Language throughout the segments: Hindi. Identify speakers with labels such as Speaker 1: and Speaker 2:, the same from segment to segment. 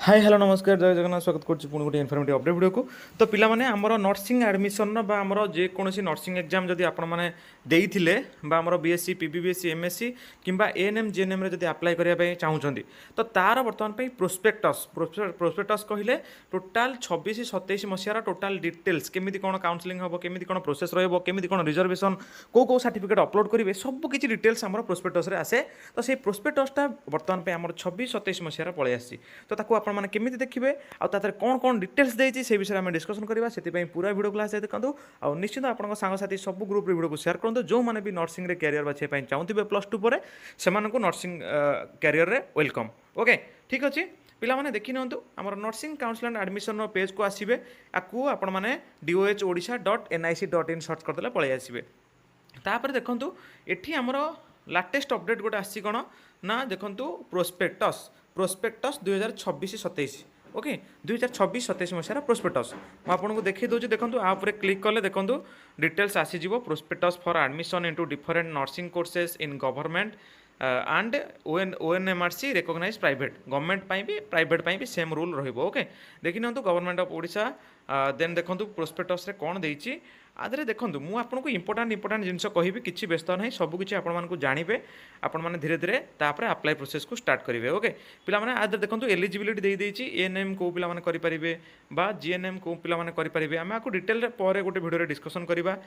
Speaker 1: हाय हेलो नमस्कार जय जगन्नाथ स्वागत करुच्ची पुणी गोटे इनफर्मेटिव अपडेट वीडियो को। तो पिला माने आमर नर्सिंग एडमिशन बा आमर जेकोसी नर्सिंग एग्जाम जदि आपण मैंने देइथिले बा आमर बीएससी पीबीबीएससी एमएससी किंबा एएनएम जीएनएम रे जदि अप्लाई करिया पे चाहउछंती तो तार वर्तमान पे प्रोस्पेक्टस कहले टोटाल 26 27 मसियार टोटाल डिटेल्स केमिति कोन काउंसलिंग हबो केमिति कोन प्रोसेस रहबो केमिति कोन रिजर्वेशन को सर्टिफिकेट अपलोड करिवे सब किछि डिटेल्स आमर प्रोस्पेक्टस रे आसे। तो से प्रोस्पेक्टसटा वर्तमान पे आमर 26 27 मसियार पळे आसी। तो ताको आपण माने केमिति देखिबे आ तातर कोन कोन डिटेल्स देइछि से विषय में डिस्कशन करबा। सेति पई पूरा वीडियो क्लास देखंतु आ निश्चित आपन सांग साथी सब ग्रुप रे वीडियो को शेयर करंतु जो माने भी नर्सिंग रे कैरियर बाछे पई चाहूतिबे +2 परे सेमान को नर्सिंग कैरियर रे वेलकम। ओके ठीक अछि पिला माने देखि नंतु हमर nursing council and admission page को आसीबे आकु आपण माने dohodisha.nic.in सर्च करदेले पळे आसीबे। तापर देखंतु एठी हमर लाटेस्ट अपडेट गोटे आसी कोन ना देखंतु प्रोस्पेक्टस 2026-27 ओके 2026-27 मसीहार प्रोस्पेक्टस मुझे देखी दूसरी देखो आप क्लिक कले देखो डिटेल्स आसीज prospectus for admission into different nursing courses in government and ONMRC recognise private government भी प्राइवेट भी सेम रूल रहिबो। ओके देखि नंतु गवर्नमेंट ऑफ ओडिशा देन देखो प्रोस्पेक्टस रे कोन देइछि आदरे देखो मुझे आपको इंपोर्टाट जिनस कहि किसी व्यस्त ना सबकि आपको जानवे आपण मैंने धीरे धीरे तापर अप्लाई प्रोसेस को स्टार्ट करेंगे। ओके पिला माने आदरे देखो एलिजिबिलिटी दे देछि एएनएम को पिला माने करि परिबे बा जीएनएम को पिला माने करि परिबे आमे आको डिटेल रे पर गोटे वीडियो रे डिस्कशन करबा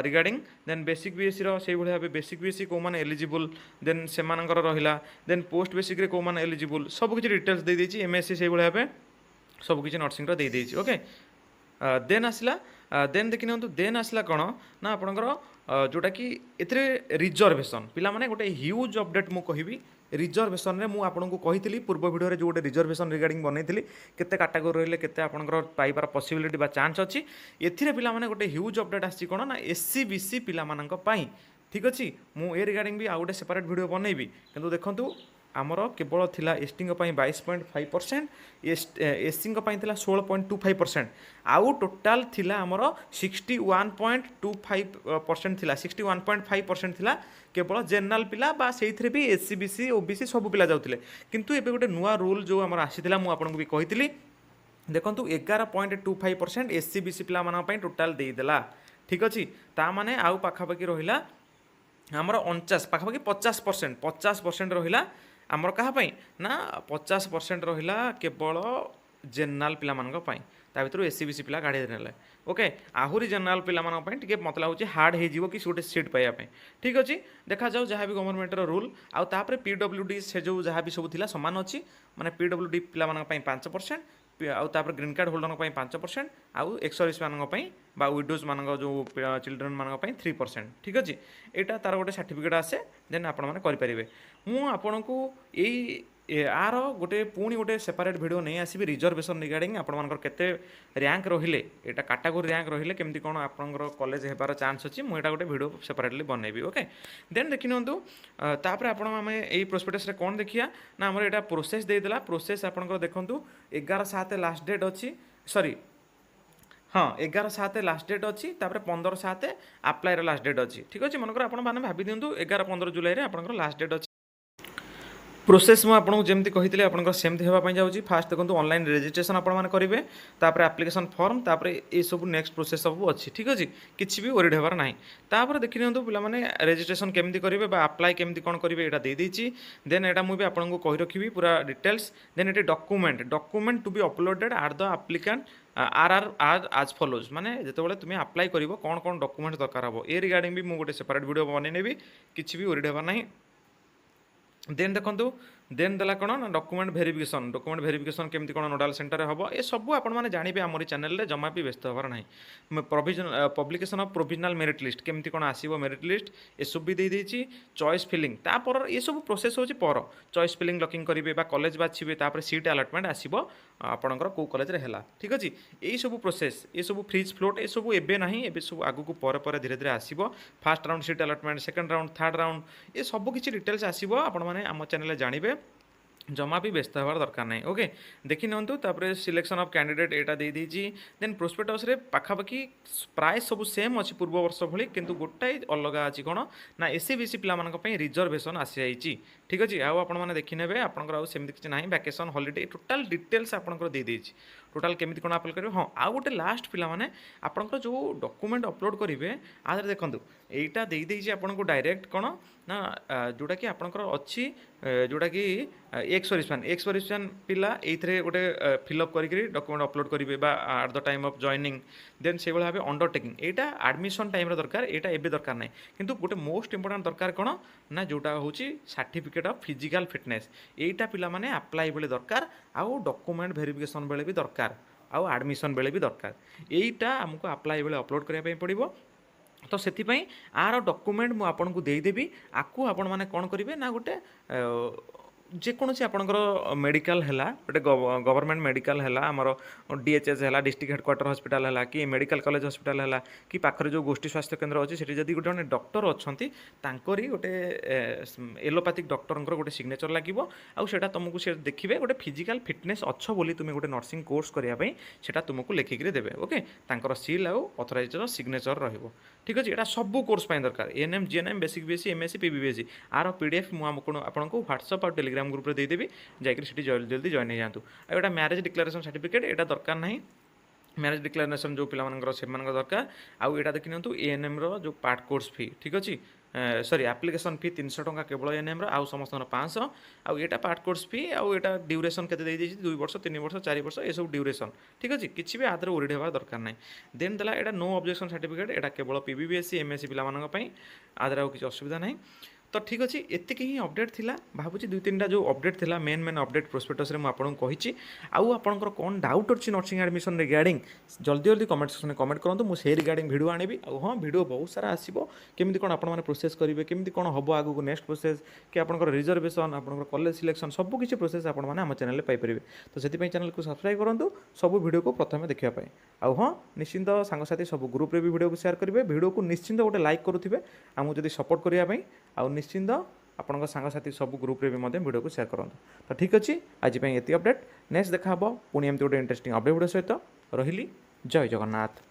Speaker 1: रिगार्डिंग देन बेसिक बीएससी रो सेहि भली भाबे बेसिक बीएससी को माने एलिजिबल देन से मानकर रहिला देन पोस्ट बेसिक रे को माने एलिजिबल सब किछि डिटेल्स दे देछि एमएससी सेहि भली भाबे सब किछि नर्सिंग रो दे देछि। ओके देन आसला देन देखि नंतु देन आसला कोन ना आपनकर जोटा कि एथरे रिजर्वेशन पिला माने गोटे ह्यूज अपडेट मु कहिबी रिजर्वेशन रे मु आपनको कहितली पूर्व वीडियो रे जो गोटे रिजर्वेशन रिगार्डिंग बनैतली केते कैटेगरी रहले केते आपनकर पाइबार पॉसिबिलिटी बा चांस अछि एथिरे पिला माने गोटे ह्यूज अपडेट आछि कोन ना एससी बीसी पिला मानक पई ठीक अछि मु ए रिगार्डिंग भी आ गोटे सेपरेट वीडियो बनैबी किंतु देखंतु आमर केवल थिला एसटी 22.5% एससी 16.25% आउ टोटाल थिला आमर 61.25% थिला 61.5% थिला केवल जनरल पिला बा सेइथरे भी एससी बीसी ओबीसी सब पिला जाउथिले किंतु एबे गोटे नुआ रूल जो आमर आसीथिला मु आपनको भी कहितली देखंतु 11.25% एससी बीसी पिला मानक पई टोटाल देई देला ठीक अछि ता माने आउ पाखापाखि रहिला आमर 49 पाखापाखि 50% रहिला आमर कहा पाई ना 50% रहिला केवल जनरल पिला मानक पाई ता भीतर एससी बीसी पिला गाड़ी देले। ओके आहुरी जनरल पिला मानक पाई टिके मतलब होची हार्ड हे जीवो कि गोटे सीट पाइया पाई ठीक अछि देखा जाऊ जहाँ भी गवर्नमेंट रो रूल आउ तापर पीडब्ल्यूडी से जो जहाँ भी सब थिला समान अछि माने पीडब्ल्यूडी पिला मानक पाई 5% आउ तापर ग्रीन कार्ड होल्डर पाई 5% आउ एक्स सर्विस मानक पाई बा विडोज मानक जो चिल्ड्रन मानक पाई 3% ठीक अछि एटा तार गोटे सर्टिफिकेट आसे देन आपण माने करि परिबे। मु आपनको एई आर गोटे पुणी गोटे सेपरेट वीडियो नहीं आसबि रिजर्वेशन रिगार्डिंग आपण मानकर केते रैंक रहिले एटा कैटेगरी रैंक रहिले केमती कोन आपनकर कॉलेज हेबार चांस अछि मु एटा गोटे वीडियो सेपरेटली बनैबी। ओके देन देखिनंतु तापर आपण माने एई प्रोस्पेक्टस रे कोन देखिया ना हमर एटा प्रोसेस दे देला प्रोसेस आपनकर देखंतु 11/7 लास्ट डेट अछि सॉरी हाँ 11/7 लास्ट डेट अच्छी 15/7 अप्लाई लास्ट डेट अच्छी ठीक अच्छे मनकर आप भाभी दिंतु 11-15 जुलाई रे आपनकर लास्ट डेट अच्छी प्रोसेस मुझे आपको जमी कही आप सेमती होगापी जाऊँगी फास्ट देखो ऑनलाइन रजिस्ट्रेशन आपने करेंगे तापर एप्लिकेशन फॉर्म तापर ये सब नेक्स्ट प्रोसेस सब अच्छी ठीक अच्छे किसी भी ओरिड होबार ना तापर देखी नियंतु पे रजिस्ट्रेशन केमती करेंगे अप्लाई केमती कौन करेंगे यहाँ दे देती देन यहाँ मुझे आपको कही रखी पूरा डिटेल्स देन ये document to be uploaded at the applicant are as follows माने जिते तुम्हें अप्लाई कर कौन कौन डॉक्यूमेंट दरकार हम ए रिगार्डिंग भी मुझे गोटे सेपरेट वीडियो बनईनेबी किसी भी ओरिड होबार ना देन देखो देन देला कौन ना डॉक्यूमेंट वेरिफिकेशन केमती कौन नोडाल सेंटर हम ये सब आपने जानवे आम चैनल रे जमा भी व्यस्त होबार ना publication of provisional merit list केमती कौन आसीबो मेरिट लिस्ट ये सब भी दे देछि चॉइस फिलिंग तापर ये सब प्रोसेस होछि पर चॉइस फिलिंग लॉकिंग करेंगे कॉलेज बाछिबे तापर सीट अलॉटमेंट आसीबो आपणकर को कॉलेज रे हैला ठीक अछि यही सब प्रोसेस ये सब फ्रीज फ्लोट ये सब एबे नाही एबे सब आगु को पर धीरे धीरे आसीबो first round seat allotment second round third round ये सब किछि डिटेल्स आसीबो आपण माने आम चैनल रे जानिबे जमा भी व्यस्त हबार दरकार नहीं। ओके देखि नियंतु तापर सिलेक्शन ऑफ कैंडिडेट एटा दे देछि देन प्रोस्पेक्टस रे पाखापाखि प्राय सब सेम अच्छी पूर्व वर्ष भली किंतु गोटाए अलग अच्छी कौन ना एससी बीसी पिलामानक रिजर्वेशन आसी जाइए। ठीक अच्छे आउ आपण मैंने देखी ने आपंकर आउ सेमती किसी ना वैकेशन हॉलिडे टोटाल डिटेल्स आपंकर दे देछि टोटाल केମିତି कौन अप्लाई करेंगे। हाँ आउ गोटे लास्ट पिला माने आपंकर जो डॉक्यूमेंट अपलोड करेंगे आधे देखो यहीटा दे देछि आपनको डायरेक्ट कौन ना जोटा कि आपंकर अच्छी जोटा कि एक्स सर्विसमैन पिला ये गोटे फिलअप करी डॉक्यूमेंट अपलोड करेंगे at the time of joining then से भाव अंडरटेकिंग यहाँ एडमिशन टाइम दरकार यहाँ एवं दरकार ना किंतु गोटे मोस्ट इंपोर्टेंट दरकार कौन ना जोटा हूँ सर्टिफिकेट ऑफ फिजिकल फिटनेस यहाँ पिला माने अप्लाई बेले दरकार आउ डॉक्यूमेंट वेरिफिकेशन बेले भी दरकार आउ एडमिशन बेले भी दरकार यहाँ आमको अप्लाई बेले अपलोड करने पड़ो। तो से आर डॉक्यूमेंट मुझे आपको देदेवी आपको आपण मैंने कौन करेंगे ना गोटे जेकोसी आपंकर मेडिकल है गोटे गवर्नमेंट मेडिकल है आमर डीएचएस है डिस्ट्रिक्ट हेडक्वार्टर हॉस्पिटल है कि मेडिकल कॉलेज हॉस्पिटल है कि पाखरे जो गोष्ठी स्वास्थ्य केन्द्र अच्छी से जब गोटे डॉक्टर अच्छा गोटे एलोपैथिक डॉक्टर गोटे सिग्नेचर लगे आउटा तुमको से देखिए गोटे फिजिकल फिटनेस अच्छ बोली तुम्हें गोटे नर्सिंग कोर्स करने से तुमको लिखिकी देवे। ओके तांकर सील आउ अथराइजर सिग्नेचर रहिबो। ठीक अच्छे यहाँ सब कोर्स दरकार ANM GNM basic BSc MSc PBBSc are PDF मुझे आपको व्हाट्सएप और टेलीग्राम ग्रुप रे देदेवी जाकि जल्दी जॉइन हो जातु। एटा मैरेज डिक्लेरेशन सर्टिफिकेट एटा दरकार नहीं मैरेज डिक्लेरेशन जो पिला से दरकार आउ यहाँ देखी नियंतु एएनएम रो जो पार्ट कोर्स फी ठीक अच्छे सॉरी एप्लिकेशन फी 300 टंका केवल एएनएम आउ समस्त 500 आउ यहाँ पार्ट कोर्स फी आउ यहाँ ड्यूरेशन के 2 वर्ष 3 वर्ष 4 वर्ष ये सब ड्यूरेशन ठीक अच्छे किसी भी आदर ओरिड होगा दरकार ना देन देला यहाँ नो ऑब्जेक्शन सर्टिफिकेट यहाँ केवल पीबीबीएससी एमएससी पिलामानंक आदर आउ किसी असुविधा नहीं। तो ठीक अच्छे एतिक ही अपडेट थिला भावुची 2-3टा जो अपडेट थिला मेन अपडेट प्रोस्पेक्टस रे मु आपनको कहिछि आउ आपनकर कोन डाउट अछि नर्सिंग एडमिशन रिगार्डिंग जल्दी कमेंट सेक्शन में कमेंट करंतु मु से रिगार्डिंग वीडियो आनिबी आउ हां वीडियो बहुत सारा आसीबो केमिति कोन आपन माने प्रोसेस करिवे केमिति कोन हबो आगु को नेक्स्ट प्रोसेस कि आपनकर रिजर्वेशन आपनकर कॉलेज सिलेक्शन सब किछि प्रोसेस आपन माने हम चैनल पाई परिबे। तो सेति पई चैनल को सब्सक्राइब करंतु सब वीडियो को प्रथमे देखिया पाई आउ हां निश्चिंत सांगसाथी सब ग्रुप रे भी वीडियो को शेयर करिवे वीडियो को निश्चिंत गोटे लाइक करूथिबे आमु जदी सपोर्ट करिया पई आउ निश्चिंत आपंक सांगसाथी सब ग्रुप रे भी वीडियो को शेयर करूँ। तो ठीक अच्छे आज ये अपडेट नेक्स्ट देखा पुणी एमती गोटे इंटरेस्टिंग अपडेट वीडियो सहित रही जय जगन्नाथ।